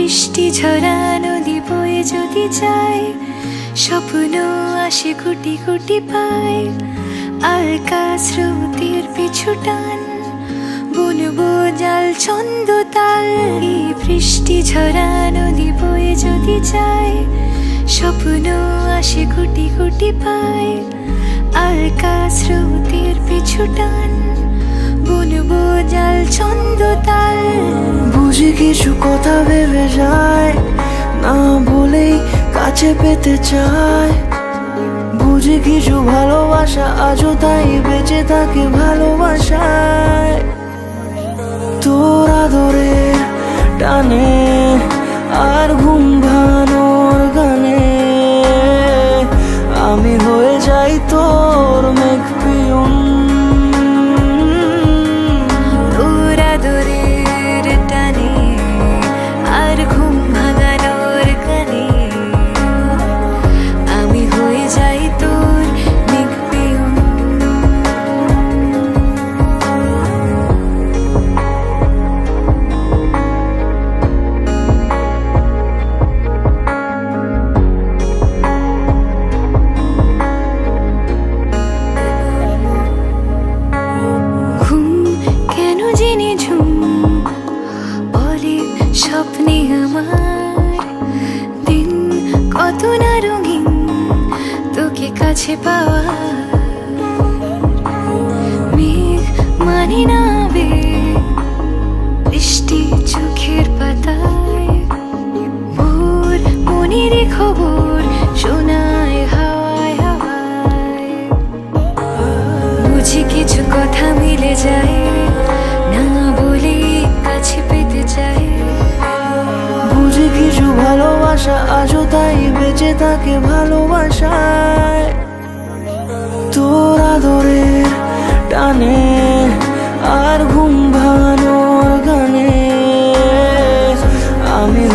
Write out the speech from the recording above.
বৃষ্টি ঝরা নদী বয়ে যদি যায়, স্বপ্ন আসে কোটি কোটি পায়। আলকা স্রোতের পিছু টান, বুনবো জাল ছন্দ তাল। এই বৃষ্টি ঝরা নদী বয়ে যদি যায়, স্বপ্ন আসে কোটি কোটি পায়। আলকা স্রোতের পিছু টান, বুনবো জাল ছন্দ তাল। বুঝি কিছু কথা ভেবে যায়, না বলেই কাছে পেতে চায়। বুঝি কিছু ভালোবাসা আজও তাই বেঁচে থাকে ভালোবাসায়। তোর আদরের টানে আর ঘুম ভাঙানোর গানে আমি হয়ে যাই তোর মেঘ পিয়ন। তোর আদরের টানে আর ঘুম ভাঙানোর গানে আমি হয়ে যাই তোর মেঘ পিয়ন। ঘুম কেন জেনে ঝুম বলে স্বপ্নে আমার, দিন কত না রঙিন তোকে কাছে পাওয়া। মেঘ মানে না আবেগ, বৃষ্টি চোখের পাতায়। ভোর মনের খবর শোনায় হাওয়ায় হাওয়ায়। বুঝি কিছু কথা মিলে যায়, না বলে কাছে পেতে চাই। বুঝি কিছু ভালোবাসা আজও তাই বেঁচে থাকে ভালোবাসায়। তোর আদরের টানে আর ঘুম ভাঙানোর গানে আমি